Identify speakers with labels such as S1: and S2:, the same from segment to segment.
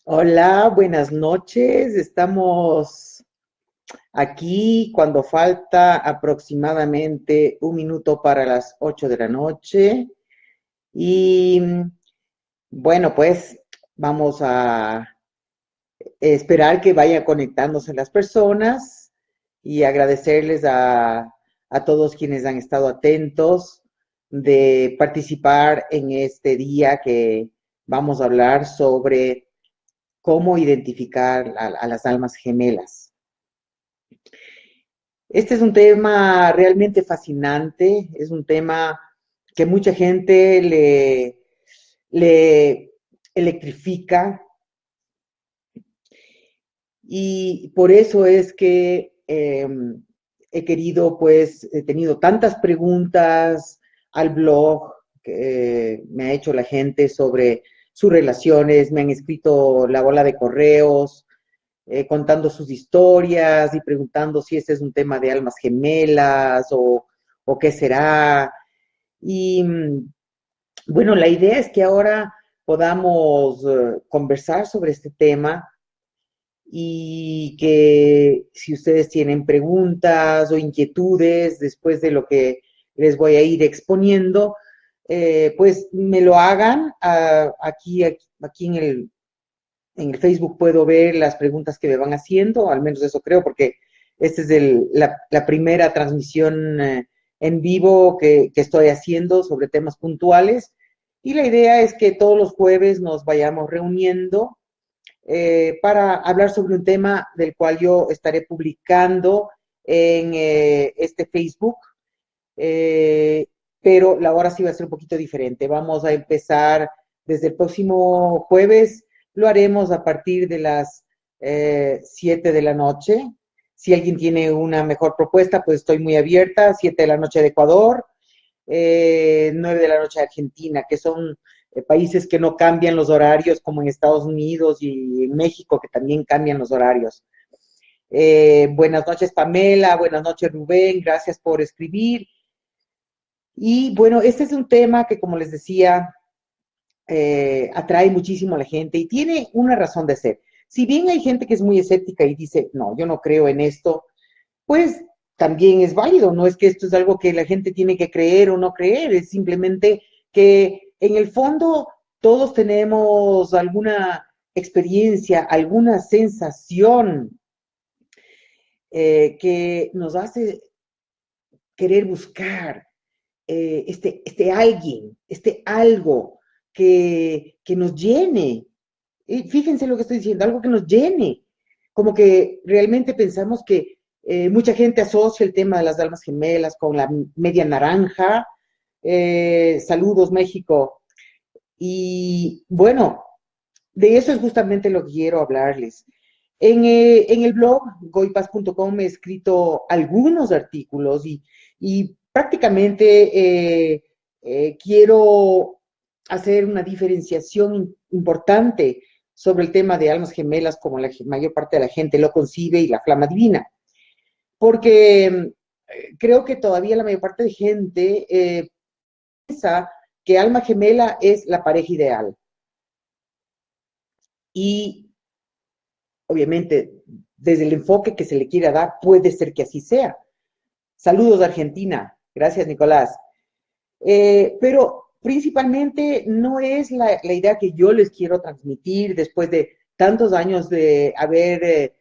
S1: Hola, buenas noches. Estamos aquí cuando falta aproximadamente un minuto para las 8 de la noche. Y bueno, pues vamos a esperar que vayan conectándose las personas y agradecerles a todos quienes han estado atentos de participar en este día que vamos a hablar sobre cómo identificar a las almas gemelas. Este es un tema realmente fascinante, es un tema que mucha gente le electrifica y por eso es que he querido, pues, he tenido tantas preguntas al blog que me ha hecho la gente sobre sus relaciones, me han escrito la bola de correos, contando sus historias y preguntando si este es un tema de almas gemelas o qué será. Y bueno, la idea es que ahora podamos conversar sobre este tema y que si ustedes tienen preguntas o inquietudes después de lo que les voy a ir exponiendo, pues me lo hagan aquí en el Facebook puedo ver las preguntas que me van haciendo, al menos eso creo, porque esta es la primera transmisión en vivo que estoy haciendo sobre temas puntuales. Y la idea es que todos los jueves nos vayamos reuniendo para hablar sobre un tema del cual yo estaré publicando en este Facebook. Eh, pero la hora sí va a ser un poquito diferente. Vamos a empezar desde el próximo jueves, lo haremos a partir de las 7 de la noche. Si alguien tiene una mejor propuesta, pues estoy muy abierta. 7 de la noche de Ecuador, 9 de la noche de Argentina, que son países que no cambian los horarios como en Estados Unidos y en México, que también cambian los horarios. Buenas noches, Pamela. Buenas noches, Rubén. Gracias por escribir. Y bueno, este es un tema que, como les decía, atrae muchísimo a la gente y tiene una razón de ser. Si bien hay gente que es muy escéptica y dice, no, yo no creo en esto, pues también es válido, no es que esto es algo que la gente tiene que creer o no creer, es simplemente que en el fondo todos tenemos alguna experiencia, alguna sensación que nos hace querer buscar este alguien, este algo que nos llene. Y fíjense lo que estoy diciendo, algo que nos llene. Como que realmente pensamos que mucha gente asocia el tema de las almas gemelas con la media naranja. Saludos, México. Y bueno, de eso es justamente lo que quiero hablarles. En el blog goipas.com he escrito algunos artículos y prácticamente quiero hacer una diferenciación importante sobre el tema de almas gemelas como la mayor parte de la gente lo concibe y la flama divina. Porque creo que todavía la mayor parte de gente piensa que alma gemela es la pareja ideal. Y obviamente, desde el enfoque que se le quiera dar, puede ser que así sea. Saludos de Argentina. Gracias, Nicolás. Pero principalmente no es la idea que yo les quiero transmitir después de tantos años de haber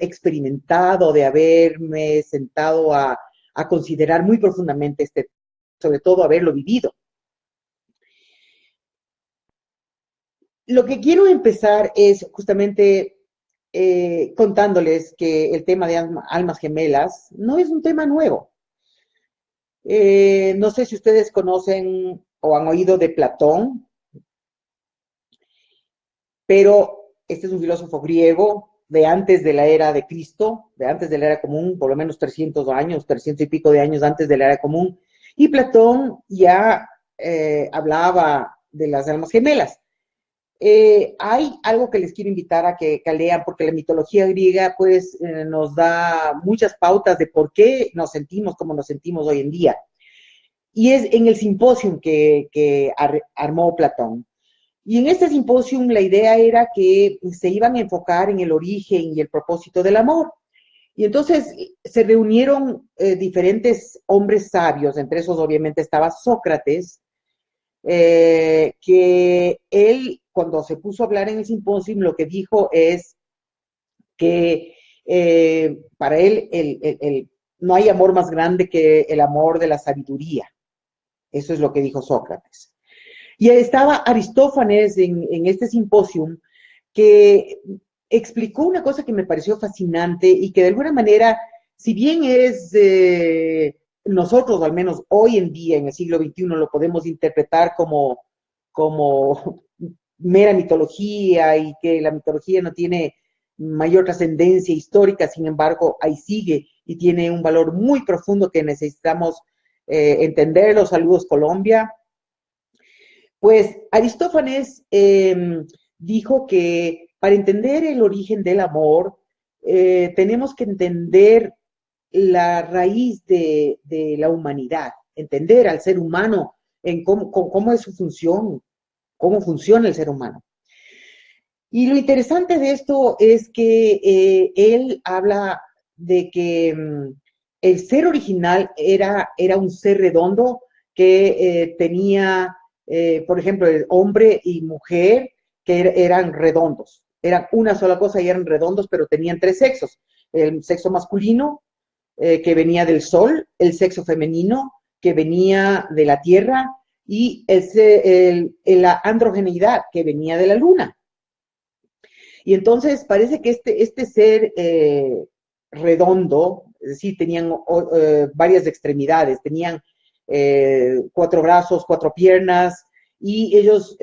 S1: experimentado, de haberme sentado a considerar muy profundamente sobre todo haberlo vivido. Lo que quiero empezar es justamente contándoles que el tema de almas gemelas no es un tema nuevo. No sé si ustedes conocen o han oído de Platón, pero este es un filósofo griego de antes de la era de Cristo, de antes de la era común, por lo menos 300 años, 300 y pico de años antes de la era común. Y Platón ya hablaba de las almas gemelas. Hay algo que les quiero invitar a que lean, porque la mitología griega pues nos da muchas pautas de por qué nos sentimos como nos sentimos hoy en día. Y es en el simposio que armó Platón. Y en este simposium la idea era que se iban a enfocar en el origen y el propósito del amor. Y entonces se reunieron diferentes hombres sabios, entre esos obviamente estaba Sócrates, que él, cuando se puso a hablar en el simposio, lo que dijo es que para él no hay amor más grande que el amor de la sabiduría. Eso es lo que dijo Sócrates. Y estaba Aristófanes en este simposium que explicó una cosa que me pareció fascinante y que de alguna manera, si bien es nosotros, al menos hoy en día, en el siglo XXI, lo podemos interpretar como mera mitología y que la mitología no tiene mayor trascendencia histórica, sin embargo, ahí sigue y tiene un valor muy profundo que necesitamos entender. Saludos Colombia. Pues Aristófanes dijo que para entender el origen del amor, tenemos que entender la raíz de la humanidad, entender al ser humano en cómo es su función, cómo funciona el ser humano. Y lo interesante de esto es que él habla de que el ser original era un ser redondo que tenía, por ejemplo, el hombre y mujer que eran redondos. Eran una sola cosa y eran redondos, pero tenían tres sexos. El sexo masculino, que venía del sol, el sexo femenino, que venía de la tierra, y la androgeneidad, que venía de la luna. Y entonces parece que este ser redondo, es decir, tenían varias extremidades, tenían 4 brazos, 4 piernas, y ellos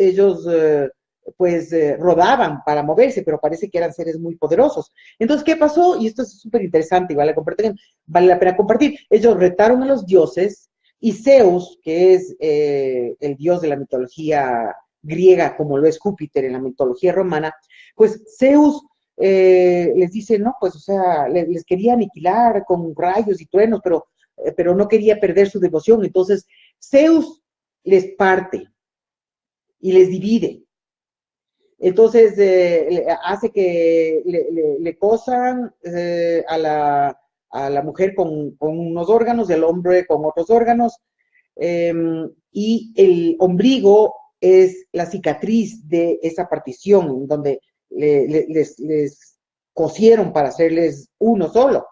S1: pues rodaban para moverse, pero parece que eran seres muy poderosos. Entonces, ¿qué pasó? Y esto es súper interesante y vale la pena compartir. Ellos retaron a los dioses y Zeus, que es el dios de la mitología griega, como lo es Júpiter en la mitología romana, pues Zeus les dice, no, pues, o sea, les quería aniquilar con rayos y truenos, pero no quería perder su devoción. Entonces, Zeus les parte y les divide. Entonces, hace que le cosan a la mujer con unos órganos, el hombre con otros órganos, y el ombligo es la cicatriz de esa partición, en donde les cosieron para hacerles uno solo.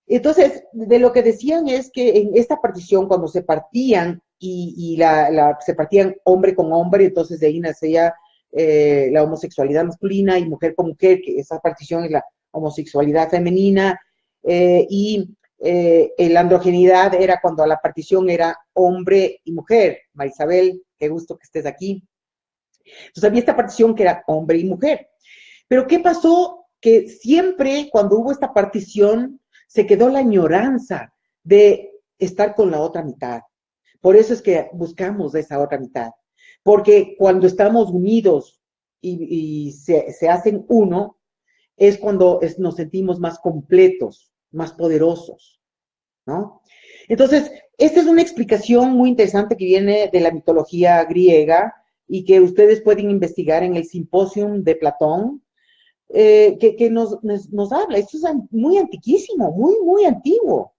S1: Entonces, de lo que decían es que en esta partición, cuando se partían se partían hombre con hombre, entonces de ahí nacía la homosexualidad masculina y mujer con mujer, que esa partición es la homosexualidad femenina, la androgenidad era cuando la partición era hombre y mujer. Marisabel, qué gusto que estés aquí. Entonces había esta partición que era hombre y mujer. Pero ¿qué pasó? Que siempre cuando hubo esta partición se quedó la añoranza de estar con la otra mitad. Por eso es que buscamos esa otra mitad. Porque cuando estamos unidos y se hacen uno, es cuando nos sentimos más completos, más poderosos, ¿no? Entonces, esta es una explicación muy interesante que viene de la mitología griega y que ustedes pueden investigar en el Simposium de Platón, que nos habla. Esto es muy antiquísimo, muy antiguo.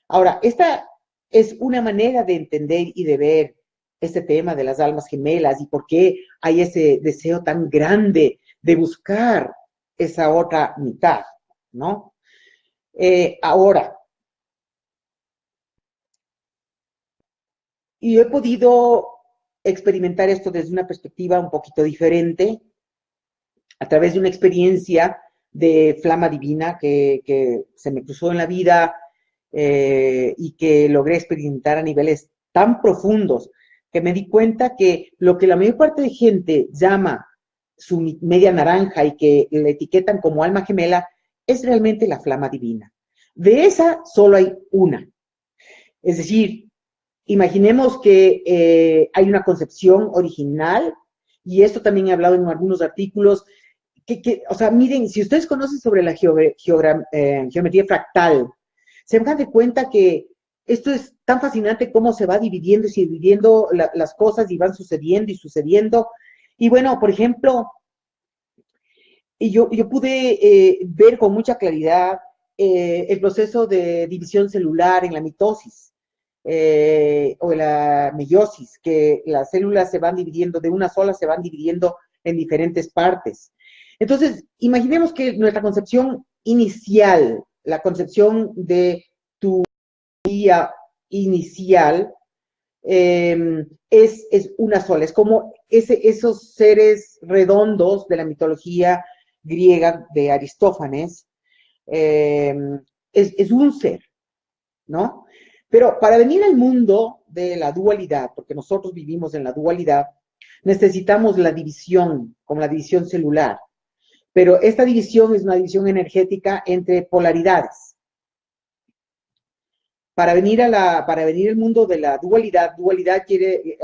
S1: Ahora, esta es una manera de entender y de ver este tema de las almas gemelas y por qué hay ese deseo tan grande de buscar esa otra mitad, ¿no? Ahora, y he podido experimentar esto desde una perspectiva un poquito diferente, a través de una experiencia de flama divina que se me cruzó en la vida y que logré experimentar a niveles tan profundos que me di cuenta que lo que la mayor parte de gente llama su media naranja y que le etiquetan como alma gemela es realmente la flama divina. De esa solo hay una. Es decir, imaginemos que hay una concepción original, y esto también he hablado en algunos artículos, o sea, miren, si ustedes conocen sobre la geometría fractal, se dan de cuenta que esto es tan fascinante cómo se va dividiendo y se dividiendo las cosas y van sucediendo y sucediendo. Y bueno, por ejemplo, yo pude ver con mucha claridad el proceso de división celular en la mitosis o en la meiosis, que las células se van dividiendo de una sola, se van dividiendo en diferentes partes. Entonces, imaginemos que nuestra concepción inicial, la concepción de tu día inicial, es una sola, es como esos seres redondos de la mitología griega de Aristófanes, eh, es un ser, ¿no? Pero para venir al mundo de la dualidad, porque nosotros vivimos en la dualidad, necesitamos la división, como la división celular. Pero esta división es una división energética entre polaridades. Para venir al mundo de la dualidad,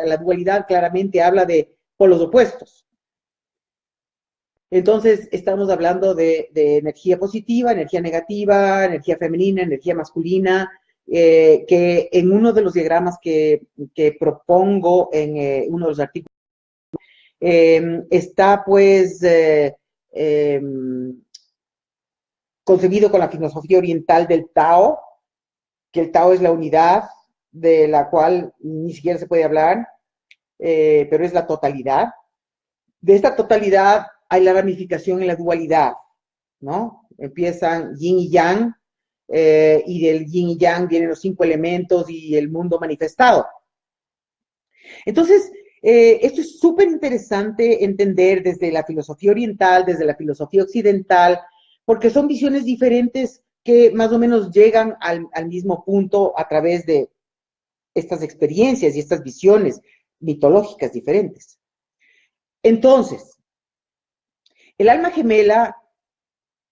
S1: la dualidad claramente habla de polos opuestos. Entonces, estamos hablando de energía positiva, energía negativa, energía femenina, energía masculina, que en uno de los diagramas que propongo en uno de los artículos, está pues concebido con la filosofía oriental del Tao, que el Tao es la unidad de la cual ni siquiera se puede hablar, pero es la totalidad. De esta totalidad hay la ramificación en la dualidad, ¿no? Empiezan yin y yang, y del yin y yang vienen los 5 elementos y el mundo manifestado. Entonces, esto es súper interesante entender desde la filosofía oriental, desde la filosofía occidental, porque son visiones diferentes que más o menos llegan al mismo punto a través de estas experiencias y estas visiones mitológicas diferentes. Entonces, el alma gemela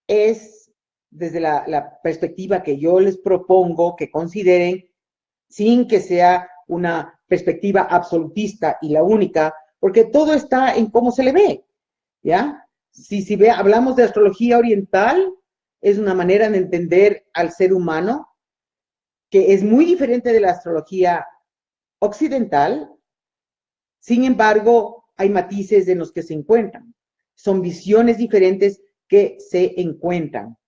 S1: es, desde la perspectiva que yo les propongo que consideren, sin que sea una perspectiva absolutista y la única, porque todo está en cómo se le ve, ¿ya? Si hablamos de astrología oriental, es una manera de entender al ser humano que es muy diferente de la astrología occidental. Sin embargo, hay matices en los que se encuentran. Son visiones diferentes que se encuentran.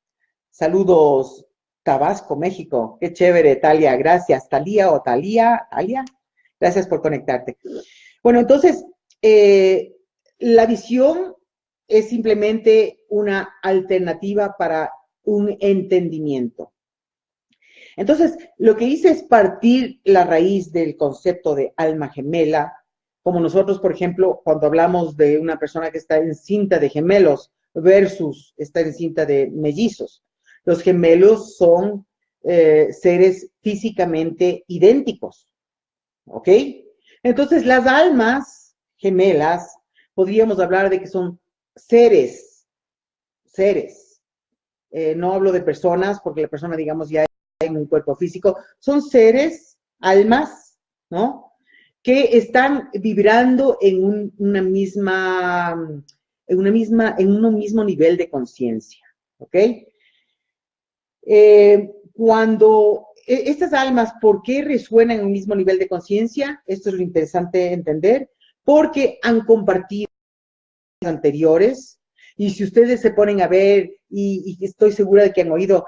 S1: Saludos, Tabasco, México. Qué chévere, Talia. Gracias. Talía o Talía. Talia. Gracias por conectarte. Bueno, entonces, la visión es simplemente una alternativa para un entendimiento. Entonces, lo que hice es partir la raíz del concepto de alma gemela, como nosotros, por ejemplo, cuando hablamos de una persona que está encinta de gemelos versus está encinta de mellizos. Los gemelos son seres físicamente idénticos, ¿ok? Entonces, las almas gemelas, podríamos hablar de que son seres. No hablo de personas, porque la persona, digamos, ya en un cuerpo físico, son seres, almas, ¿no? Que están vibrando en un mismo nivel de conciencia, ¿ok? Cuando estas almas, ¿por qué resuenan en un mismo nivel de conciencia? Esto es lo interesante entender, porque han compartido anteriores, y si ustedes se ponen a ver, y estoy segura de que han oído,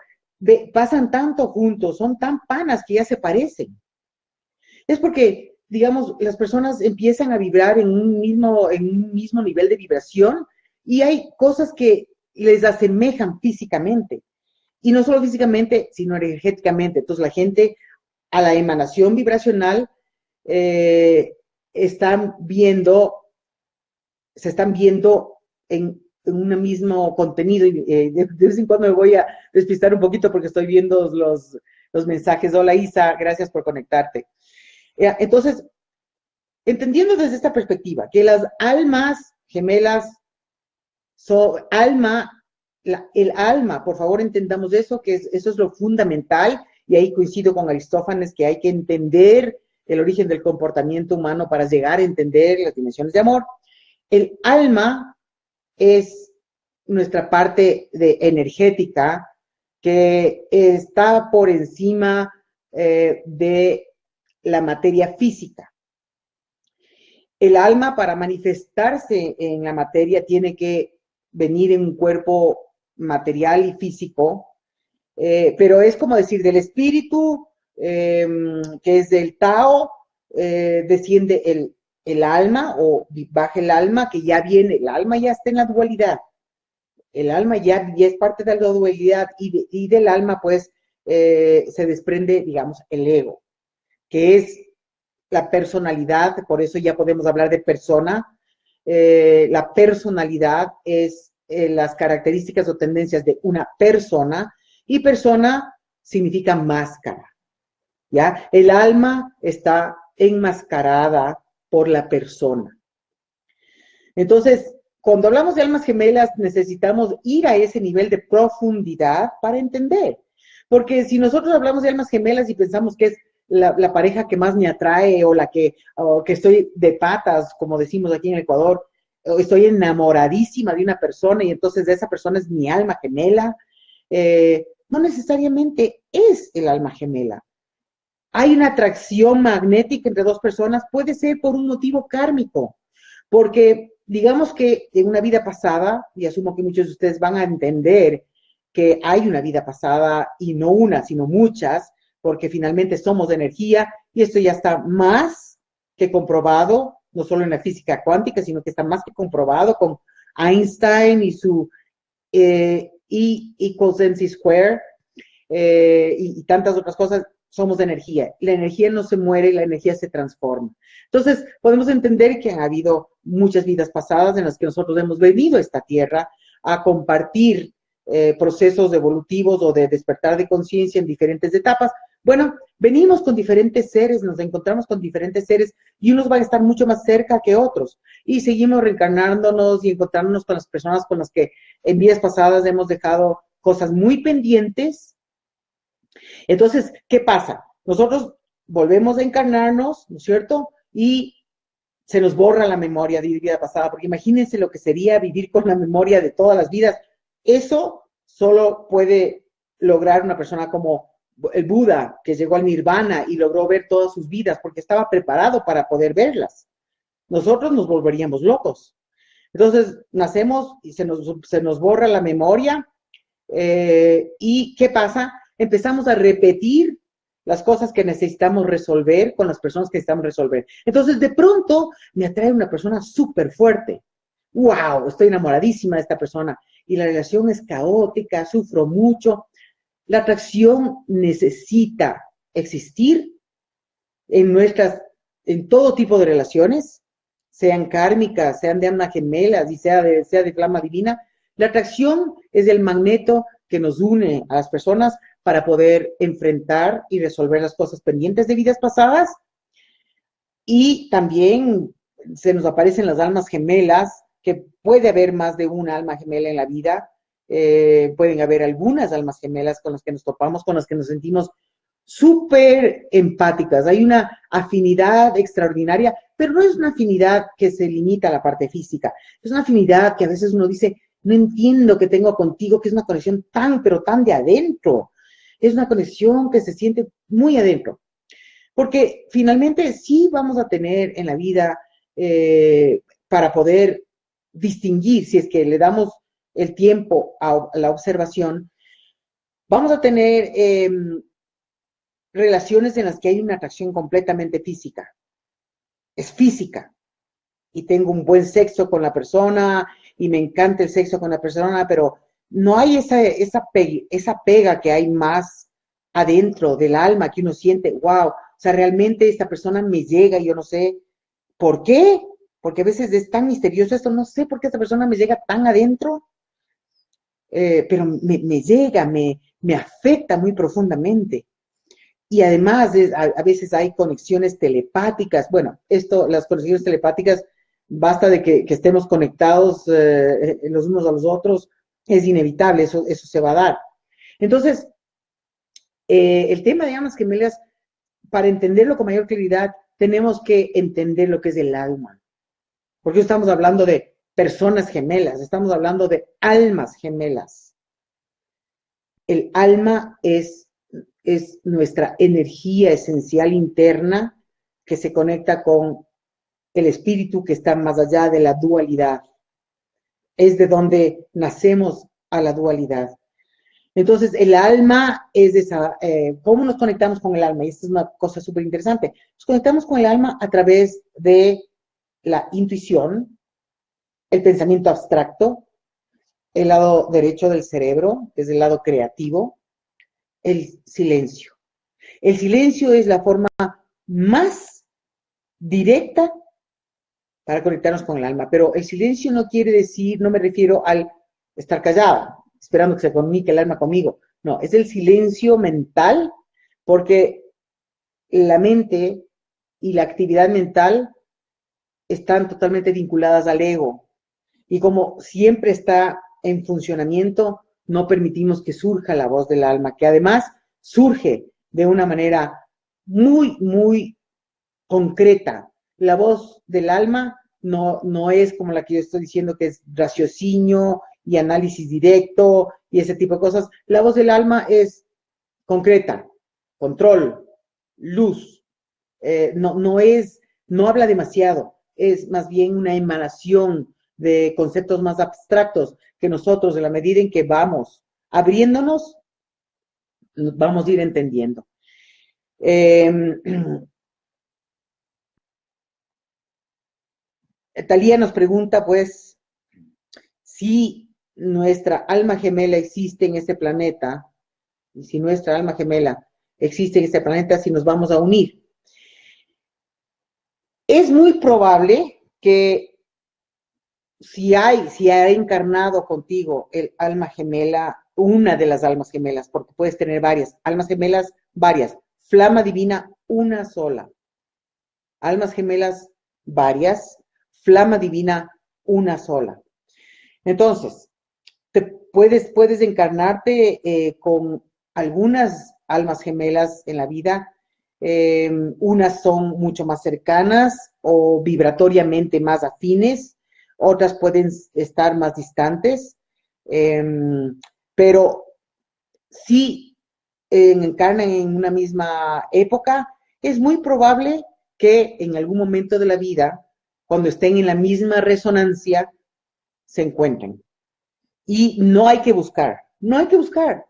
S1: pasan tanto juntos, son tan panas que ya se parecen. Es porque, digamos, las personas empiezan a vibrar en un mismo nivel de vibración y hay cosas que les asemejan físicamente. Y no solo físicamente, sino energéticamente. Entonces la gente a la emanación vibracional se están viendo en un mismo contenido. De vez en cuando me voy a despistar un poquito porque estoy viendo los mensajes. Hola Isa, gracias por conectarte. Entonces, entendiendo desde esta perspectiva, que las almas gemelas son el alma, por favor entendamos eso, que eso es lo fundamental, y ahí coincido con Aristófanes, que hay que entender el origen del comportamiento humano para llegar a entender las dimensiones de amor. El alma es nuestra parte energética que está por encima de la materia física. El alma, para manifestarse en la materia, tiene que venir en un cuerpo material y físico, pero es como decir, del espíritu, que es del Tao, desciende el alma, o baja el alma, que ya viene, el alma ya está en la dualidad, el alma ya es parte de la dualidad, y del alma, pues, se desprende, digamos, el ego, que es la personalidad. Por eso ya podemos hablar de persona. La personalidad es las características o tendencias de una persona, y persona significa máscara, ¿ya? El alma está enmascarada por la persona. Entonces, cuando hablamos de almas gemelas, necesitamos ir a ese nivel de profundidad para entender. Porque si nosotros hablamos de almas gemelas y pensamos que es la pareja que más me atrae, o que estoy de patas, como decimos aquí en Ecuador, o estoy enamoradísima de una persona y entonces esa persona es mi alma gemela, no necesariamente es el alma gemela. Hay una atracción magnética entre dos personas, puede ser por un motivo kármico, porque digamos que en una vida pasada, y asumo que muchos de ustedes van a entender que hay una vida pasada, y no una, sino muchas, porque finalmente somos de energía, y esto ya está más que comprobado, no solo en la física cuántica, sino que está más que comprobado con Einstein y su E equals MC square, y tantas otras cosas. Somos de energía. La energía no se muere, la energía se transforma. Entonces, podemos entender que ha habido muchas vidas pasadas en las que nosotros hemos venido a esta tierra a compartir procesos evolutivos o de despertar de conciencia en diferentes etapas. Bueno, venimos con diferentes seres, nos encontramos con diferentes seres, y unos van a estar mucho más cerca que otros. Y seguimos reencarnándonos y encontrándonos con las personas con las que en vidas pasadas hemos dejado cosas muy pendientes. Entonces, ¿qué pasa? Nosotros volvemos a encarnarnos, ¿no es cierto? Y se nos borra la memoria de vida pasada, porque imagínense lo que sería vivir con la memoria de todas las vidas. Eso solo puede lograr una persona como el Buda, que llegó al nirvana y logró ver todas sus vidas, porque estaba preparado para poder verlas. Nosotros nos volveríamos locos. Entonces, nacemos y se nos borra la memoria, ¿y qué pasa? Empezamos a repetir las cosas que necesitamos resolver con las personas que necesitamos resolver. Entonces, de pronto, me atrae una persona súper fuerte. ¡Wow! Estoy enamoradísima de esta persona. Y la relación es caótica, sufro mucho. La atracción necesita existir en todo tipo de relaciones, sean kármicas, sean de alma gemelas y sea de flama divina. La atracción es el magneto que nos une a las personas para poder enfrentar y resolver las cosas pendientes de vidas pasadas. Y también se nos aparecen las almas gemelas, que puede haber más de una alma gemela en la vida. Pueden haber algunas almas gemelas con las que nos topamos, con las que nos sentimos súper empáticas. Hay una afinidad extraordinaria, pero no es una afinidad que se limita a la parte física. Es una afinidad que a veces uno dice, no entiendo que tengo contigo, que es una conexión tan, pero tan de adentro. Es una conexión que se siente muy adentro. Porque finalmente sí vamos a tener en la vida, para poder distinguir, si es que le damos el tiempo a la observación, vamos a tener relaciones en las que hay una atracción completamente física. Es física. Y tengo un buen sexo con la persona y me encanta el sexo con la persona, pero no hay esa pega que hay más adentro del alma, que uno siente, wow, o sea, realmente esta persona me llega y yo no sé por qué, porque a veces es tan misterioso esto, no sé por qué esta persona me llega tan adentro, pero me llega, me afecta muy profundamente. Y además, a veces hay conexiones telepáticas. Bueno, las conexiones telepáticas, basta de que estemos conectados los unos a los otros, es inevitable, eso se va a dar. Entonces, el tema de almas gemelas, para entenderlo con mayor claridad, tenemos que entender lo que es el alma. Porque estamos hablando de personas gemelas, estamos hablando de almas gemelas. El alma es es nuestra energía esencial interna que se conecta con el espíritu que está más allá de la dualidad. Es de donde nacemos a la dualidad. Entonces, el alma es esa, ¿cómo nos conectamos con el alma? Y esta es una cosa súper interesante. Nos conectamos con el alma a través de la intuición, el pensamiento abstracto, el lado derecho del cerebro, que es el lado creativo, el silencio. El silencio es la forma más directa para conectarnos con el alma, pero el silencio no quiere decir, no me refiero al estar callado, esperando que se comunique el alma conmigo. No, es el silencio mental, porque la mente y la actividad mental están totalmente vinculadas al ego. Y como siempre está en funcionamiento, no permitimos que surja la voz del alma, que además surge de una manera muy, muy concreta. La voz del alma no es como la que yo estoy diciendo, que es raciocinio y análisis directo y ese tipo de cosas. La voz del alma es concreta, control, luz. No habla demasiado, es más bien una emanación de conceptos más abstractos que nosotros, en la medida en que vamos abriéndonos, vamos a ir entendiendo. Talía nos pregunta, pues, si nuestra alma gemela existe en este planeta, y si nuestra alma gemela existe en este planeta, si nos vamos a unir. Es muy probable que si ha encarnado contigo el alma gemela, una de las almas gemelas, porque puedes tener varias, almas gemelas, varias, flama divina, una sola, almas gemelas, varias, flama divina, una sola. Entonces, puedes encarnarte con algunas almas gemelas en la vida. Unas son mucho más cercanas o vibratoriamente más afines, otras pueden estar más distantes, pero si encarnan en una misma época, es muy probable que en algún momento de la vida, cuando estén en la misma resonancia, se encuentren. Y no hay que buscar,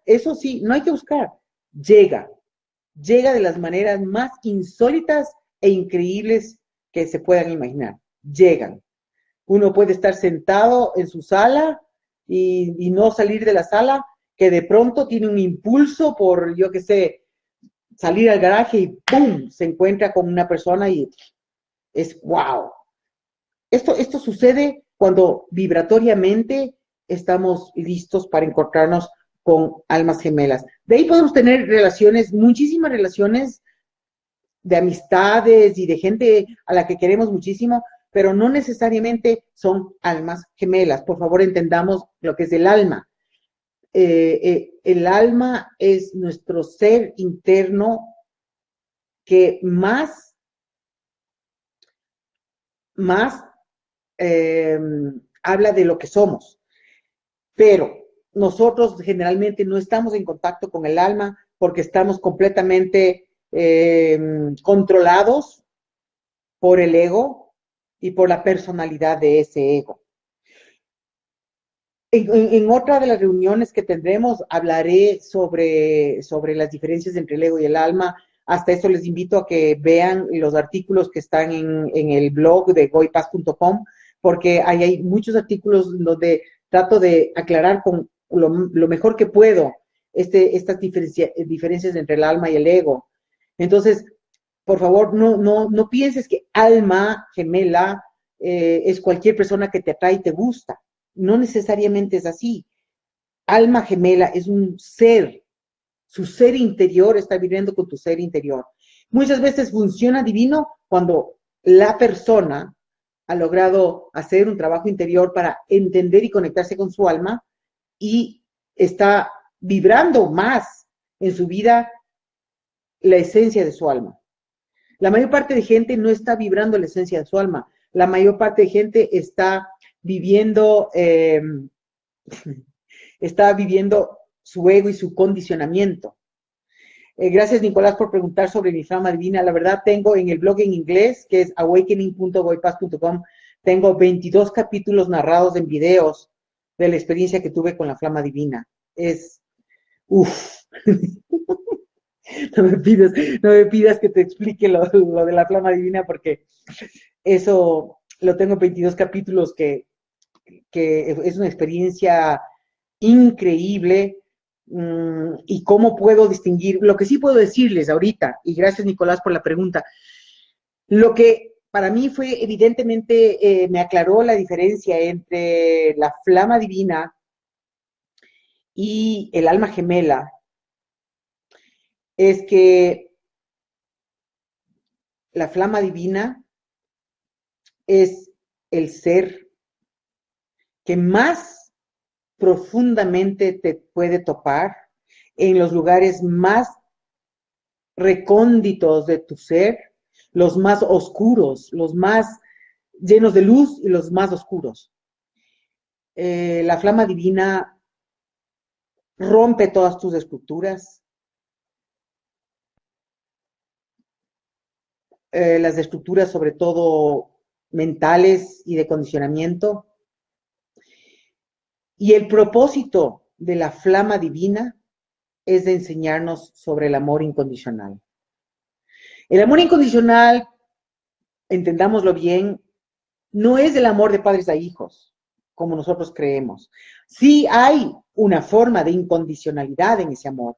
S1: eso sí, no hay que buscar. Llega de las maneras más insólitas e increíbles que se puedan imaginar. Llegan. Uno puede estar sentado en su sala y no salir de la sala, que de pronto tiene un impulso por, yo qué sé, salir al garaje y ¡pum! Se encuentra con una persona y es wow. Esto sucede cuando vibratoriamente estamos listos para encontrarnos con almas gemelas. De ahí podemos tener relaciones, muchísimas relaciones de amistades y de gente a la que queremos muchísimo, pero no necesariamente son almas gemelas. Por favor, entendamos lo que es el alma. El alma es nuestro ser interno que más habla de lo que somos. Pero nosotros generalmente no estamos en contacto con el alma porque estamos completamente controlados por el ego y por la personalidad de ese ego. En otra de las reuniones que tendremos hablaré sobre las diferencias entre el ego y el alma. Hasta eso les invito a que vean los artículos que están en el blog de goipaz.com, porque ahí hay muchos artículos donde trato de aclarar con lo mejor que puedo estas diferencias entre el alma y el ego. Entonces, por favor, no pienses que alma gemela es cualquier persona que te atrae y te gusta. No necesariamente es así. Alma gemela es un ser, su ser interior está viviendo con tu ser interior. Muchas veces funciona divino cuando la persona ha logrado hacer un trabajo interior para entender y conectarse con su alma y está vibrando más en su vida la esencia de su alma. La mayor parte de gente no está vibrando la esencia de su alma. La mayor parte de gente está viviendo su ego y su condicionamiento. Gracias, Nicolás, por preguntar sobre mi flama divina. La verdad, tengo en el blog en inglés, que es awakening.goipaz.com, tengo 22 capítulos narrados en videos de la experiencia que tuve con la flama divina. Es, uff, no me pidas que te explique lo de la flama divina, porque eso lo tengo en 22 capítulos que es una experiencia increíble. Y cómo puedo distinguir, lo que sí puedo decirles ahorita, y gracias Nicolás por la pregunta, lo que para mí fue evidentemente, me aclaró la diferencia entre la flama divina y el alma gemela, es que la flama divina es el ser que más profundamente te puede topar en los lugares más recónditos de tu ser, los más oscuros, los más llenos de luz y los más oscuros. La flama divina rompe todas tus estructuras, las estructuras sobre todo mentales y de condicionamiento. Y el propósito de la flama divina es de enseñarnos sobre el amor incondicional. El amor incondicional, entendámoslo bien, no es el amor de padres a hijos, como nosotros creemos. Sí hay una forma de incondicionalidad en ese amor,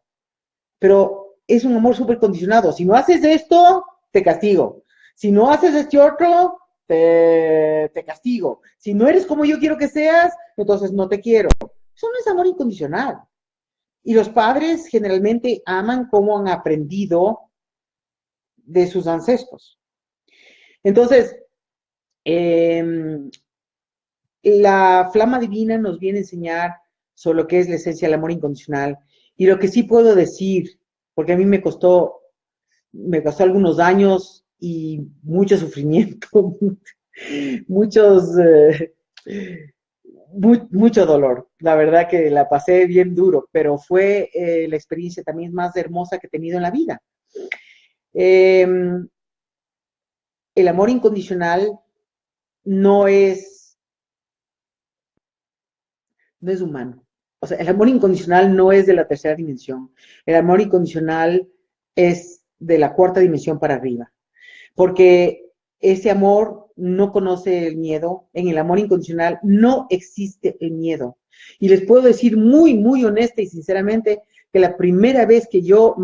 S1: pero es un amor súper condicionado. Si no haces esto, te castigo. Si no haces este otro, te castigo. Si no eres como yo quiero que seas, entonces no te quiero. Eso no es amor incondicional. Y los padres generalmente aman como han aprendido de sus ancestros. Entonces, la flama divina nos viene a enseñar sobre lo que es la esencia del amor incondicional. Y lo que sí puedo decir, porque a mí me costó algunos años y mucho sufrimiento, muchos, mucho dolor. La verdad que la pasé bien duro, pero fue la experiencia también más hermosa que he tenido en la vida. El amor incondicional no es humano. O sea, el amor incondicional no es de la tercera dimensión. El amor incondicional es de la cuarta dimensión para arriba. Porque ese amor no conoce el miedo. En el amor incondicional no existe el miedo. Y les puedo decir muy, muy honesta y sinceramente que la primera vez que yo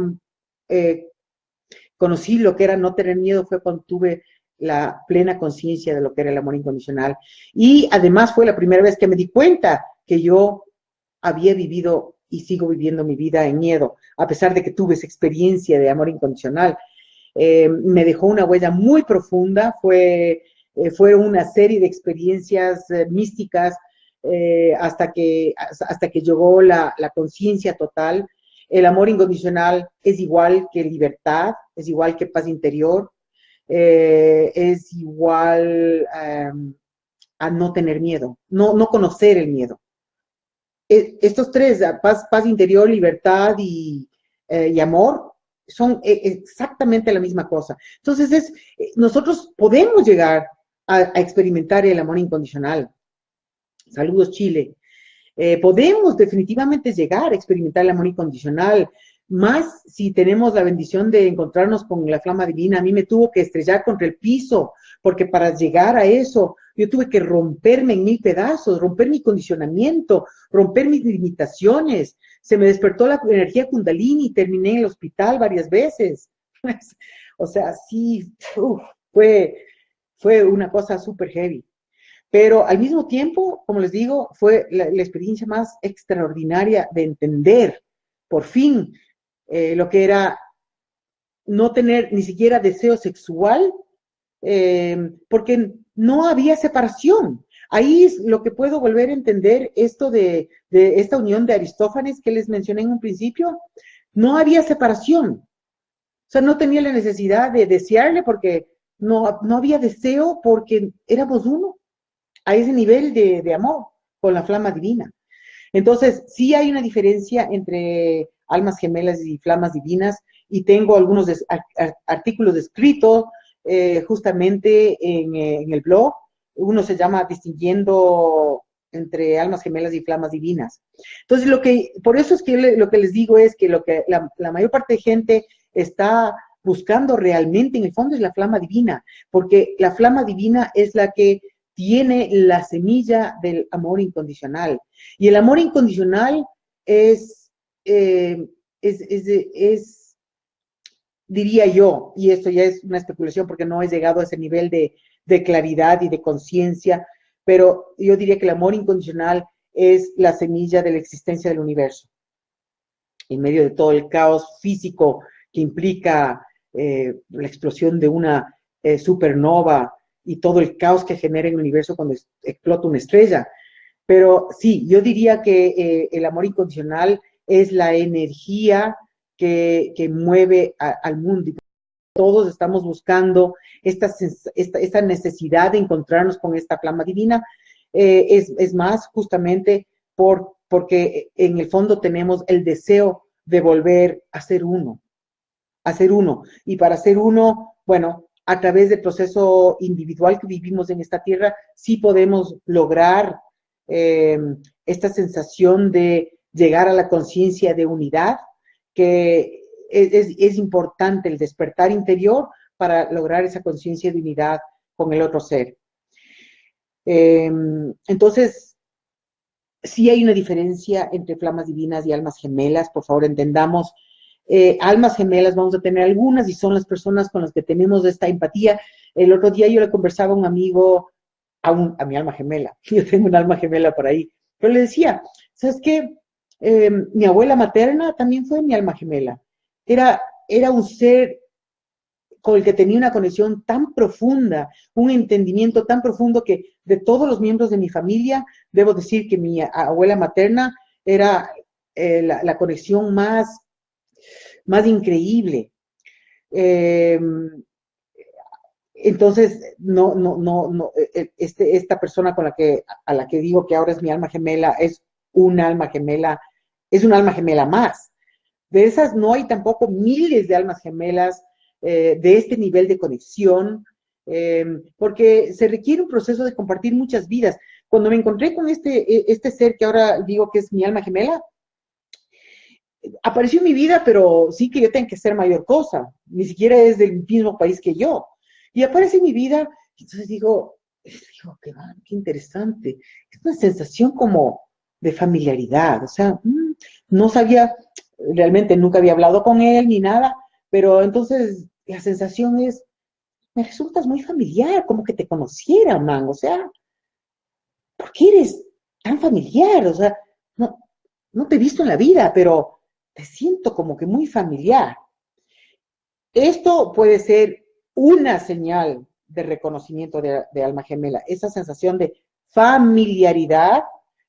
S1: conocí lo que era no tener miedo fue cuando tuve la plena conciencia de lo que era el amor incondicional. Y además fue la primera vez que me di cuenta que yo había vivido y sigo viviendo mi vida en miedo, a pesar de que tuve esa experiencia de amor incondicional. Me dejó una huella muy profunda, fue una serie de experiencias místicas hasta que llegó la conciencia total. El amor incondicional es igual que libertad, es igual que paz interior, es igual a no tener miedo, no conocer el miedo. Estos tres, paz interior, libertad y amor, son exactamente la misma cosa. Entonces, nosotros podemos llegar a experimentar el amor incondicional. Saludos, Chile. Podemos definitivamente llegar a experimentar el amor incondicional, más si tenemos la bendición de encontrarnos con la flama divina. A mí me tuvo que estrellar contra el piso, porque para llegar a eso, yo tuve que romperme en 1000 pedazos, romper mi condicionamiento, romper mis limitaciones. Se me despertó la energía kundalini y terminé en el hospital varias veces. O sea, sí, fue una cosa súper heavy. Pero al mismo tiempo, como les digo, fue la experiencia más extraordinaria de entender, por fin, lo que era no tener ni siquiera deseo sexual, porque no había separación. Ahí es lo que puedo volver a entender esto de esta unión de Aristófanes que les mencioné en un principio. No había separación. O sea, no tenía la necesidad de desearle porque no había deseo porque éramos uno a ese nivel de amor con la flama divina. Entonces, sí hay una diferencia entre almas gemelas y flamas divinas, y tengo algunos artículos escritos justamente en el blog. Uno se llama Distinguiendo entre almas gemelas y flamas divinas. Entonces, por eso es que lo que les digo es que la mayor parte de gente está buscando realmente, en el fondo, es la flama divina, porque la flama divina es la que tiene la semilla del amor incondicional. Y el amor incondicional diría yo, y esto ya es una especulación porque no he llegado a ese nivel de claridad y de conciencia, pero yo diría que el amor incondicional es la semilla de la existencia del universo. En medio de todo el caos físico que implica la explosión de una supernova y todo el caos que genera el universo cuando explota una estrella. Pero sí, yo diría que el amor incondicional es la energía que mueve al mundo. Y todos estamos buscando esta necesidad de encontrarnos con esta flama divina. Es más, justamente porque en el fondo tenemos el deseo de volver a ser uno. Y para ser uno, bueno, a través del proceso individual que vivimos en esta tierra, sí podemos lograr esta sensación de llegar a la conciencia de unidad, que es importante el despertar interior para lograr esa conciencia de unidad con el otro ser. Entonces, sí hay una diferencia entre flamas divinas y almas gemelas, por favor entendamos. Almas gemelas vamos a tener algunas y son las personas con las que tenemos esta empatía. El otro día yo le conversaba a un amigo, a mi alma gemela, yo tengo un alma gemela por ahí, pero le decía, ¿sabes qué? Mi abuela materna también fue mi alma gemela. Era un ser con el que tenía una conexión tan profunda, un entendimiento tan profundo que de todos los miembros de mi familia, debo decir que mi abuela materna era la conexión más increíble. Entonces, esta persona a la que digo que ahora es mi alma gemela, es un alma gemela más. De esas no hay tampoco miles de almas gemelas de este nivel de conexión, porque se requiere un proceso de compartir muchas vidas. Cuando me encontré con este ser que ahora digo que es mi alma gemela, apareció en mi vida, pero sí que yo tengo que ser mayor cosa, ni siquiera es del mismo país que yo. Y aparece en mi vida, entonces digo qué interesante. Es una sensación como de familiaridad, o sea, no sabía, realmente nunca había hablado con él ni nada, pero entonces la sensación es, me resultas muy familiar, como que te conociera, man, o sea, ¿por qué eres tan familiar? O sea, no te he visto en la vida, pero te siento como que muy familiar. Esto puede ser una señal de reconocimiento de alma gemela, esa sensación de familiaridad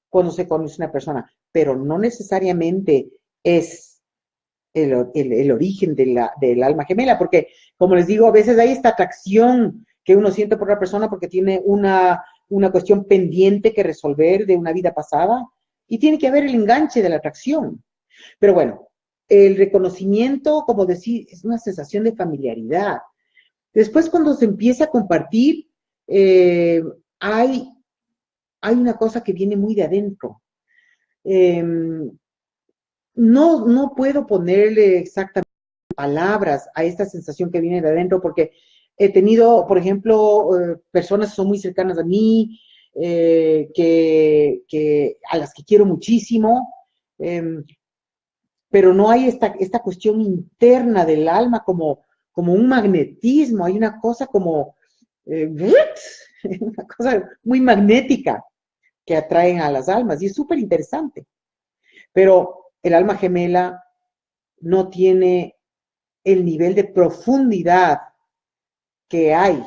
S1: cuando se conoce una persona, pero no necesariamente es el origen del alma gemela, porque, como les digo, a veces hay esta atracción que uno siente por la persona porque tiene una cuestión pendiente que resolver de una vida pasada, y tiene que haber el enganche de la atracción. Pero bueno, el reconocimiento, como decir, es una sensación de familiaridad. Después, cuando se empieza a compartir, hay una cosa que viene muy de adentro. No puedo ponerle exactamente palabras a esta sensación que viene de adentro, porque he tenido, por ejemplo, personas que son muy cercanas a mí, a las que quiero muchísimo, pero no hay esta cuestión interna del alma como un magnetismo, hay una cosa como, una cosa muy magnética que atraen a las almas, y es súper interesante. Pero el alma gemela no tiene el nivel de profundidad que hay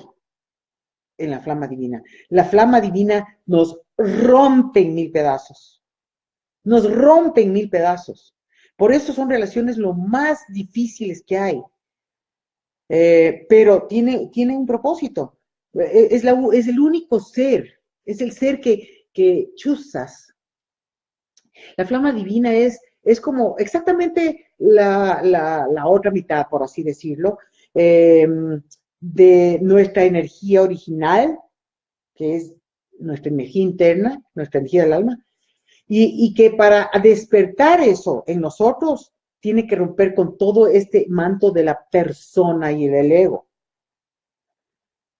S1: en la flama divina. La flama divina nos rompe en mil pedazos. Nos rompe en mil pedazos. Por eso son relaciones lo más difíciles que hay. Pero tiene un propósito. Es el único ser. Es el ser que chuzas. La flama divina es es como exactamente la otra mitad, por así decirlo, eh, de nuestra energía original, que es nuestra energía interna, nuestra energía del alma, y que para despertar eso en nosotros, tiene que romper con todo este manto de la persona y el ego.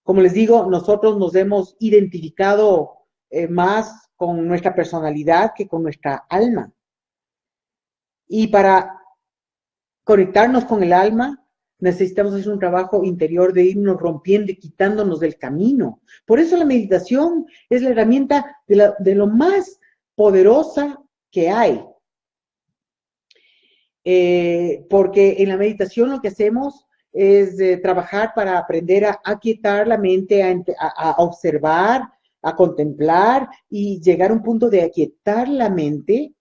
S1: Como les digo, nosotros nos hemos identificado más con nuestra personalidad que con nuestra alma. Y para conectarnos con el alma, necesitamos hacer un trabajo interior de irnos rompiendo y quitándonos del camino. Por eso la meditación es la herramienta de lo más poderosa que hay. Porque en la meditación lo que hacemos es trabajar para aprender a aquietar la mente, a observar, a contemplar y llegar a un punto de aquietar la mente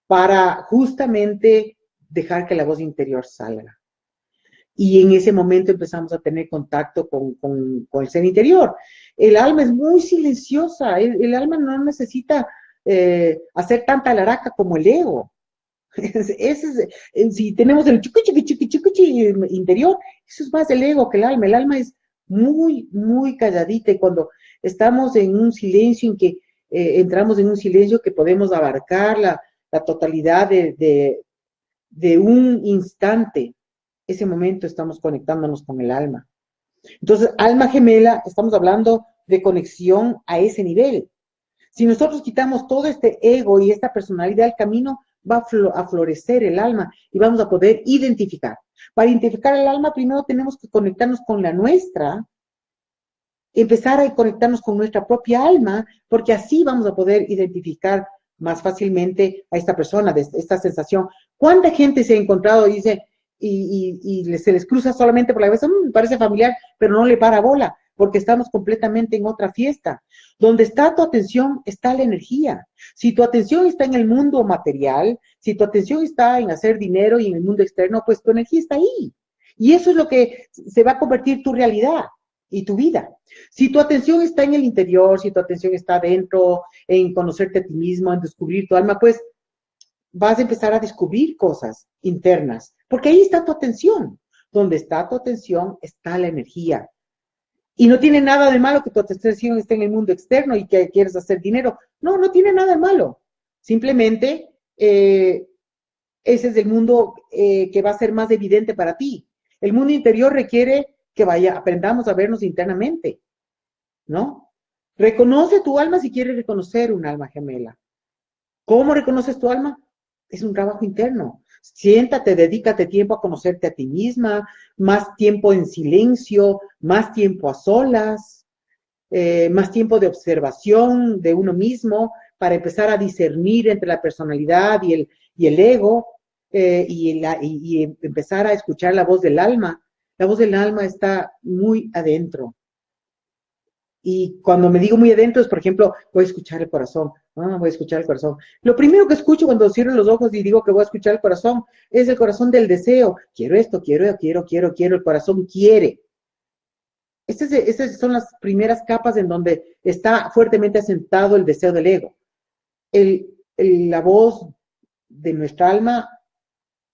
S1: para justamente dejar que la voz interior salga. Y en ese momento empezamos a tener contacto con el ser interior. El alma es muy silenciosa, el alma no necesita hacer tanta laraca como el ego. Si tenemos el chucuchi interior, eso es más el ego que el alma. El alma es muy, muy calladita y cuando estamos en un silencio en que entramos en un silencio que podemos abarcar la totalidad de un instante, ese momento estamos conectándonos con el alma. Entonces, alma gemela, estamos hablando de conexión a ese nivel. Si nosotros quitamos todo este ego y esta personalidad del camino, va a florecer el alma y vamos a poder identificar. Para identificar el alma, primero tenemos que conectarnos con la nuestra, empezar a conectarnos con nuestra propia alma, porque así vamos a poder identificar más fácilmente a esta persona, de esta sensación. ¿Cuánta gente se ha encontrado y dice, y se les cruza solamente por la cabeza, me parece familiar, pero no le para bola, porque estamos completamente en otra fiesta. Donde está tu atención, está la energía. Si tu atención está en el mundo material, si tu atención está en hacer dinero y en el mundo externo, pues tu energía está ahí. Y eso es lo que se va a convertir tu realidad y tu vida. Si tu atención está en el interior, si tu atención está dentro, en conocerte a ti mismo, en descubrir tu alma, pues vas a empezar a descubrir cosas internas, porque ahí está tu atención. Donde está tu atención está la energía. Y no tiene nada de malo que tu atención esté en el mundo externo y que quieres hacer dinero. No, no tiene nada de malo. Simplemente ese es el mundo que va a ser más evidente para ti. El mundo interior requiere que aprendamos a vernos internamente, ¿no? Reconoce tu alma si quieres reconocer un alma gemela. ¿Cómo reconoces tu alma? Es un trabajo interno. Siéntate, dedícate tiempo a conocerte a ti misma, más tiempo en silencio, más tiempo a solas, más tiempo de observación de uno mismo para empezar a discernir entre la personalidad y el ego y empezar a escuchar la voz del alma. La voz del alma está muy adentro. Y cuando me digo muy adentro es, por ejemplo, voy a escuchar el corazón. Voy a escuchar el corazón. Lo primero que escucho cuando cierro los ojos y digo que voy a escuchar el corazón es el corazón del deseo. Quiero esto, quiero, el corazón quiere. Estas son las primeras capas en donde está fuertemente asentado el deseo del ego. La voz de nuestra alma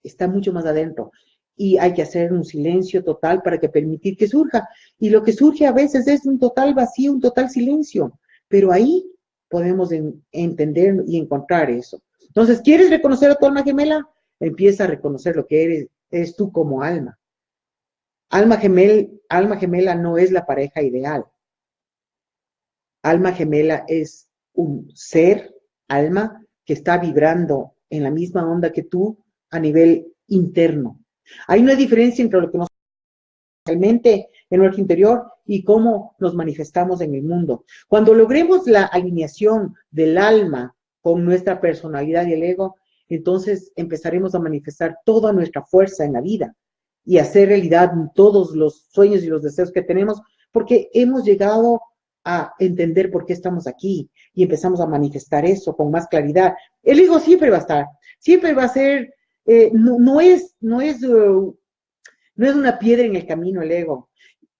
S1: está mucho más adentro y hay que hacer un silencio total para que permitir que surja. Y lo que surge a veces es un total vacío, un total silencio, pero ahí podemos entender y encontrar eso. Entonces, ¿quieres reconocer a tu alma gemela? Empieza a reconocer lo que eres tú como alma. Alma gemela no es la pareja ideal. Alma gemela es un ser, alma, que está vibrando en la misma onda que tú a nivel interno. Hay una diferencia entre lo que nos realmente en nuestro interior y cómo nos manifestamos en el mundo. Cuando logremos la alineación del alma con nuestra personalidad y el ego, entonces empezaremos a manifestar toda nuestra fuerza en la vida y hacer realidad todos los sueños y los deseos que tenemos, porque hemos llegado a entender por qué estamos aquí y empezamos a manifestar eso con más claridad. El ego siempre va a estar, siempre va a ser, no es una piedra en el camino el ego.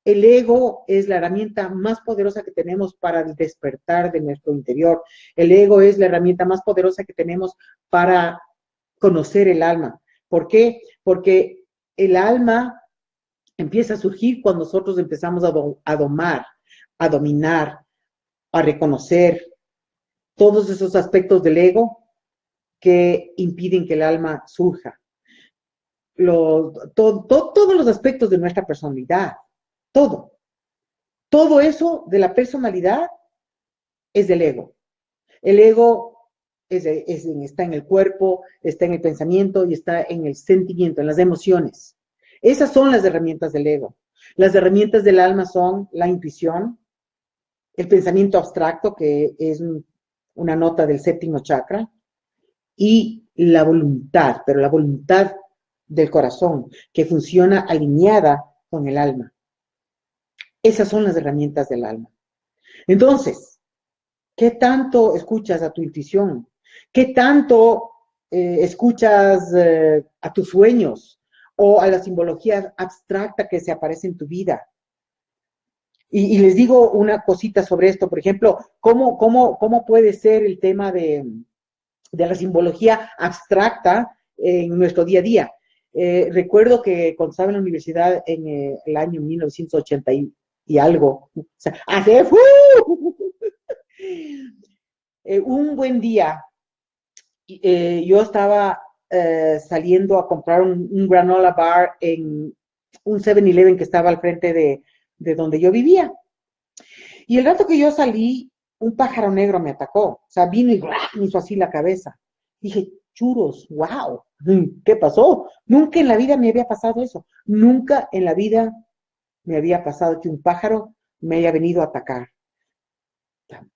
S1: El ego es la herramienta más poderosa que tenemos para el despertar de nuestro interior. El ego es la herramienta más poderosa que tenemos para conocer el alma. ¿Por qué? Porque el alma empieza a surgir cuando nosotros empezamos a domar, a dominar, a reconocer todos esos aspectos del ego que impiden que el alma surja. Todos los aspectos de nuestra personalidad, todo. Todo eso de la personalidad es del ego. El ego está en el cuerpo, está en el pensamiento y está en el sentimiento, en las emociones. Esas son las herramientas del ego. Las herramientas del alma son la intuición, el pensamiento abstracto, que es una nota del séptimo chakra, y la voluntad, pero la voluntad del corazón, que funciona alineada con el alma. Esas son las herramientas del alma. Entonces, ¿qué tanto escuchas a tu intuición? ¿Qué tanto escuchas a tus sueños o a la simbología abstracta que se aparece en tu vida? Y les digo una cosita sobre esto, por ejemplo, ¿cómo puede ser el tema de la simbología abstracta en nuestro día a día? Recuerdo que cuando estaba en la universidad en el año 1980 y algo, o sea, hace un buen día, yo estaba saliendo a comprar un granola bar en un 7-Eleven que estaba al frente de donde yo vivía. Y el rato que yo salí, un pájaro negro me atacó. O sea, vino y me hizo así la cabeza. Dije, churos, wow, ¿qué pasó? Nunca en la vida me había pasado eso. Nunca en la vida me había pasado que un pájaro me haya venido a atacar.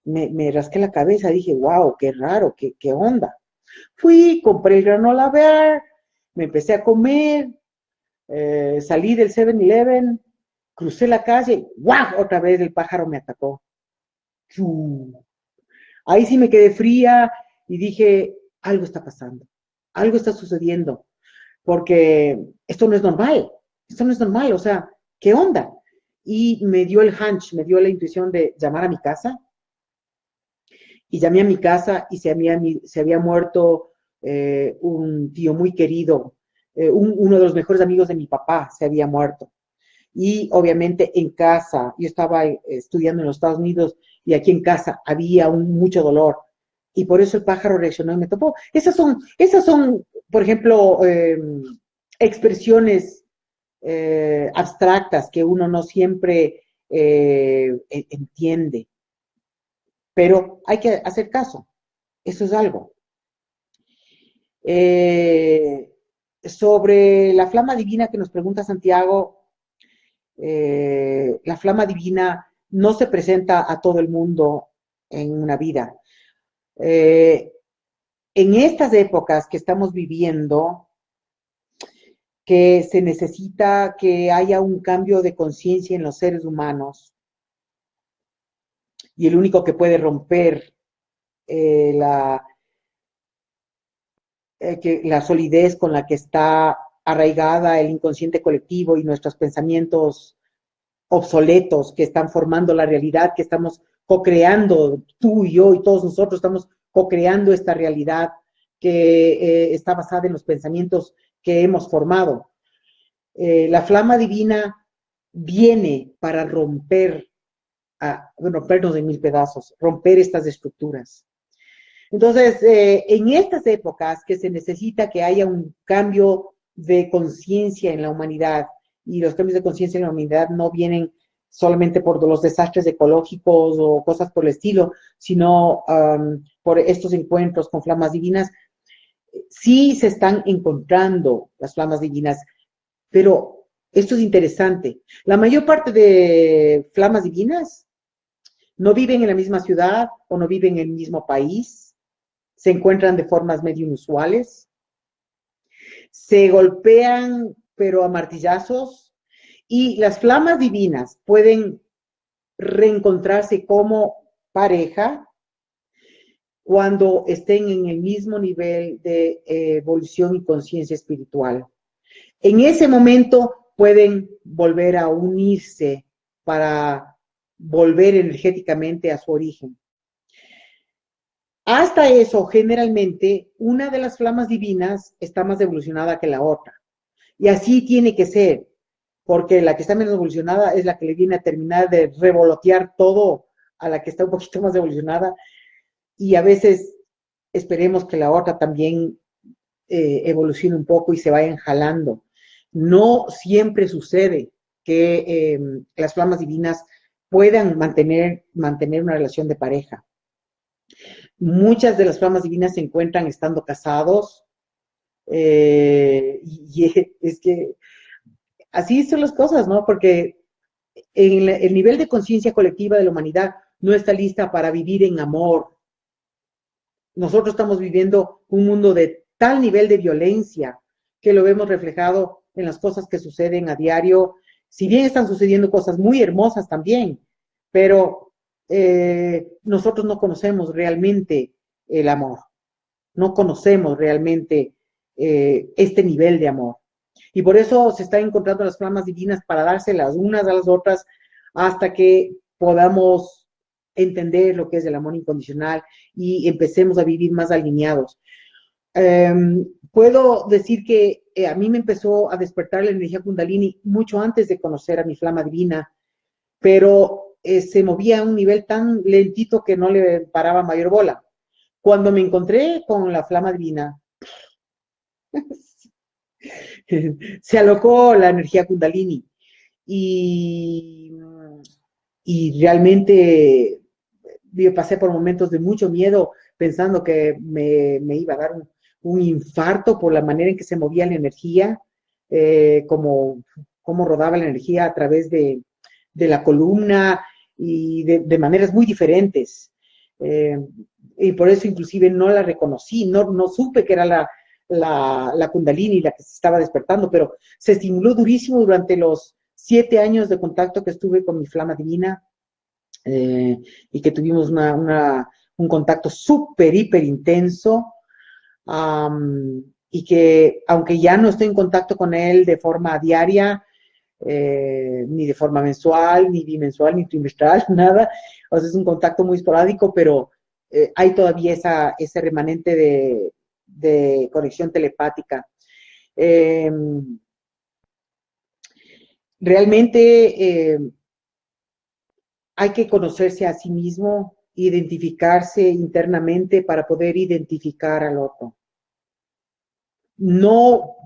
S1: Me rasqué la cabeza, dije, wow, qué raro, qué onda. Fui, compré el granola bear, me empecé a comer, salí del 7-Eleven, crucé la calle, ¡guau! Otra vez el pájaro me atacó. Ahí sí me quedé fría y dije, algo está pasando, algo está sucediendo, porque esto no es normal, o sea, ¿qué onda? Y me dio el hunch, me dio la intuición de llamar a mi casa, y llamé a mi casa y se había muerto un tío muy querido, uno de los mejores amigos de mi papá se había muerto. Y obviamente en casa, yo estaba estudiando en los Estados Unidos y aquí en casa había mucho dolor. Y por eso el pájaro reaccionó y me topó. Esas son por ejemplo, expresiones abstractas que uno no siempre entiende. Pero hay que hacer caso. Eso es algo. Sobre la flama divina que nos pregunta Santiago, la flama divina no se presenta a todo el mundo en una vida. En estas épocas que estamos viviendo, que se necesita que haya un cambio de conciencia en los seres humanos, y el único que puede romper la la solidez con la que está arraigada el inconsciente colectivo y nuestros pensamientos obsoletos que están formando la realidad que estamos co-creando, tú y yo y todos nosotros estamos co-creando esta realidad que está basada en los pensamientos que hemos formado. La flama divina viene para rompernos en mil pedazos, romper estas estructuras. Entonces, en estas épocas que se necesita que haya un cambio de conciencia en la humanidad, y los cambios de conciencia en la humanidad no vienen solamente por los desastres ecológicos o cosas por el estilo, sino por estos encuentros con flamas divinas, sí se están encontrando las flamas divinas, pero esto es interesante. La mayor parte de flamas divinas no viven en la misma ciudad o no viven en el mismo país, se encuentran de formas medio inusuales, se golpean pero a martillazos, y las flamas divinas pueden reencontrarse como pareja cuando estén en el mismo nivel de evolución y conciencia espiritual. En ese momento pueden volver a unirse para volver energéticamente a su origen. Hasta eso, generalmente, una de las flamas divinas está más evolucionada que la otra. Y así tiene que ser, porque la que está menos evolucionada es la que le viene a terminar de revolotear todo a la que está un poquito más evolucionada. Y a veces esperemos que la otra también evolucione un poco y se vayan jalando. No siempre sucede que las flamas divinas puedan mantener una relación de pareja. Muchas de las flamas divinas se encuentran estando casados, y es que así son las cosas, ¿no? Porque el nivel de conciencia colectiva de la humanidad no está lista para vivir en amor. Nosotros estamos viviendo un mundo de tal nivel de violencia que lo vemos reflejado en las cosas que suceden a diario. Si bien están sucediendo cosas muy hermosas también, pero nosotros no conocemos realmente el amor, no conocemos realmente este nivel de amor. Y por eso se están encontrando las flamas divinas para dárselas unas a las otras hasta que podamos entender lo que es el amor incondicional y empecemos a vivir más alineados. Puedo decir que a mí me empezó a despertar la energía Kundalini mucho antes de conocer a mi flama divina, pero se movía a un nivel tan lentito que no le paraba mayor bola. Cuando me encontré con la flama divina, se alocó la energía Kundalini y, y realmente yo pasé por momentos de mucho miedo pensando que me iba a dar un infarto por la manera en que se movía la energía, como rodaba la energía a través de la columna y de maneras muy diferentes. Eh, y por eso inclusive no la reconocí, no supe que era la Kundalini la que se estaba despertando, pero se estimuló durísimo durante los 7 años de contacto que estuve con mi flama divina, y que tuvimos un contacto súper, hiper intenso, y que aunque ya no estoy en contacto con él de forma diaria, ni de forma mensual, ni bimensual, ni trimestral, nada, o sea, es un contacto muy esporádico, pero hay todavía ese remanente de conexión telepática. Eh, realmente hay que conocerse a sí mismo, identificarse internamente para poder identificar al otro. No,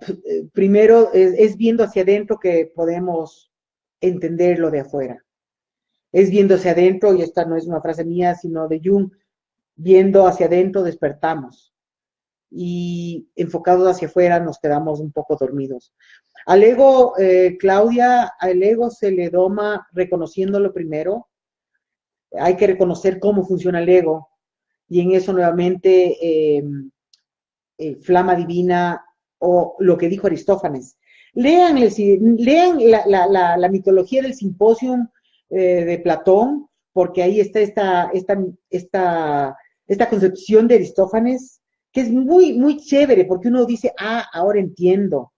S1: primero es viendo hacia adentro que podemos entender lo de afuera. Es viendo hacia adentro, y esta no es una frase mía, sino de Jung, viendo hacia adentro despertamos. Y enfocados hacia afuera nos quedamos un poco dormidos. Al ego, Claudia, al ego se le doma reconociéndolo primero. Hay que reconocer cómo funciona el ego, y en eso nuevamente Flama Divina o lo que dijo Aristófanes. Lean la mitología del simposium de Platón, porque ahí está esta concepción de Aristófanes, que es muy, muy chévere, porque uno dice, ahora entiendo,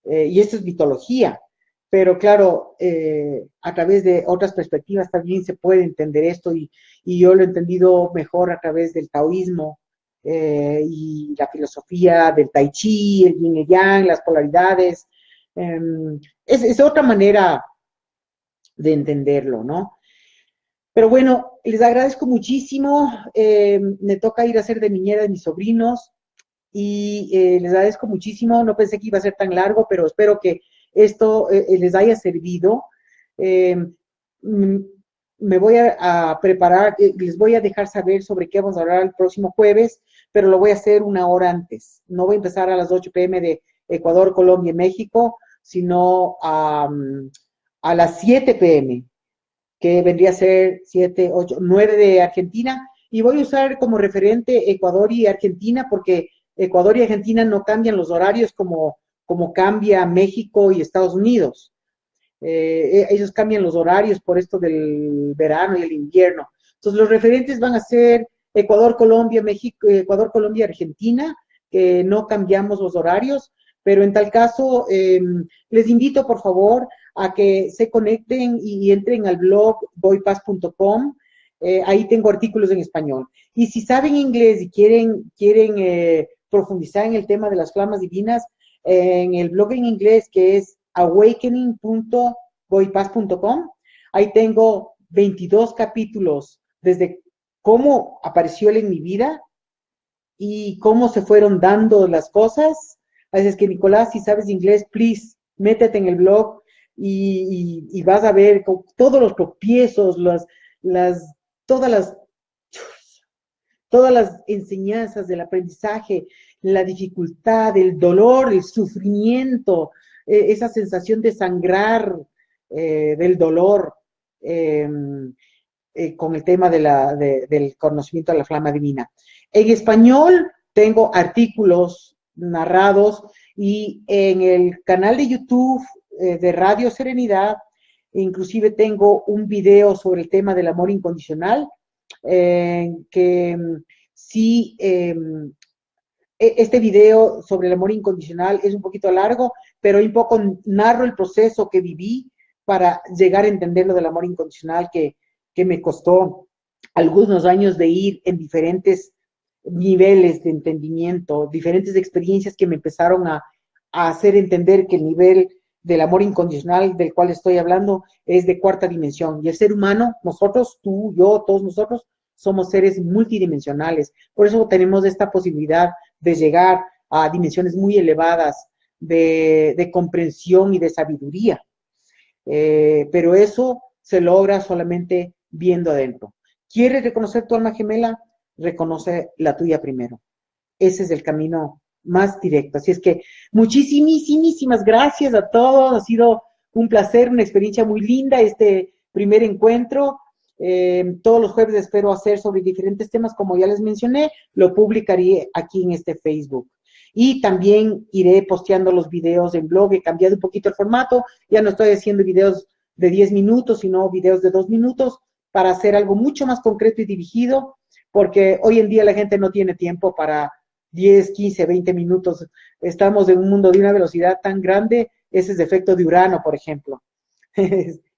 S1: y esto es mitología, pero claro, a través de otras perspectivas también se puede entender esto, y yo lo he entendido mejor a través del taoísmo, y la filosofía del tai chi, el yin y yang, las polaridades. Es otra manera de entenderlo, ¿no? Pero bueno, les agradezco muchísimo. Me toca ir a hacer de niñera de mis sobrinos, y les agradezco muchísimo. No pensé que iba a ser tan largo, pero espero que esto les haya servido. Eh, mm, Me voy a preparar, les voy a dejar saber sobre qué vamos a hablar el próximo jueves, pero lo voy a hacer una hora antes. No voy a empezar a las 8 p.m. de Ecuador, Colombia y México, sino a las 7 p.m., que vendría a ser 7, 8, 9 de Argentina, y voy a usar como referente Ecuador y Argentina, porque Ecuador y Argentina no cambian los horarios como cambia México y Estados Unidos. Ellos cambian los horarios por esto del verano y el invierno. Entonces los referentes van a ser Ecuador, Colombia, México, Ecuador, Colombia, Argentina, que no cambiamos los horarios, pero en tal caso les invito por favor a que se conecten y entren al blog voypaz.com. ahí tengo artículos en español. Y si saben inglés y quieren profundizar en el tema de las flamas divinas, en el blog en inglés que es awakening.goipaz.com, ahí tengo 22 capítulos desde cómo apareció él en mi vida y cómo se fueron dando las cosas. Así es que, Nicolás, si sabes inglés, please, métete en el blog y vas a ver todos los tropiezos, las, todas las todas las enseñanzas del aprendizaje, la dificultad, el dolor, el sufrimiento, esa sensación de sangrar del dolor eh, con el tema del conocimiento de la flama divina. En español tengo artículos narrados y en el canal de YouTube de Radio Serenidad, inclusive tengo un video sobre el tema del amor incondicional, que sí, este video sobre el amor incondicional es un poquito largo, pero un poco narro el proceso que viví para llegar a entender lo del amor incondicional que me costó algunos años de ir en diferentes niveles de entendimiento, diferentes experiencias que me empezaron a hacer entender que el nivel del amor incondicional del cual estoy hablando es de cuarta dimensión. Y el ser humano, nosotros, tú, yo, todos nosotros, somos seres multidimensionales. Por eso tenemos esta posibilidad de llegar a dimensiones muy elevadas de comprensión y de sabiduría. Pero eso se logra solamente viendo adentro. ¿Quieres reconocer tu alma gemela? Reconoce la tuya primero. Ese es el camino más directo. Así es que muchísimas gracias a todos. Ha sido un placer, una experiencia muy linda este primer encuentro. Todos los jueves espero hacer sobre diferentes temas, como ya les mencioné, lo publicaré aquí en este Facebook. Y también iré posteando los videos en blog, he cambiado un poquito el formato, ya no estoy haciendo videos de 10 minutos, sino videos de 2 minutos, para hacer algo mucho más concreto y dirigido, porque hoy en día la gente no tiene tiempo para 10, 15, 20 minutos. Estamos en un mundo de una velocidad tan grande, ese es el efecto de Urano, por ejemplo.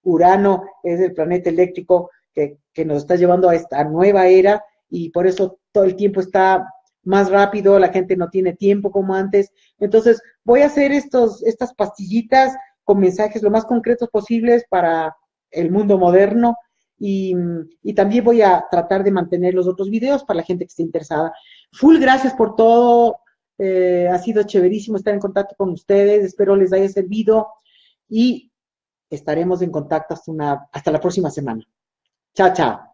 S1: Urano es el planeta eléctrico que nos está llevando a esta nueva era y por eso todo el tiempo está más rápido, la gente no tiene tiempo como antes. Entonces, voy a hacer estas pastillitas con mensajes lo más concretos posibles para el mundo moderno y también voy a tratar de mantener los otros videos para la gente que esté interesada. Full gracias por todo, ha sido chéverísimo estar en contacto con ustedes, espero les haya servido y estaremos en contacto hasta la próxima semana. Chao, chao.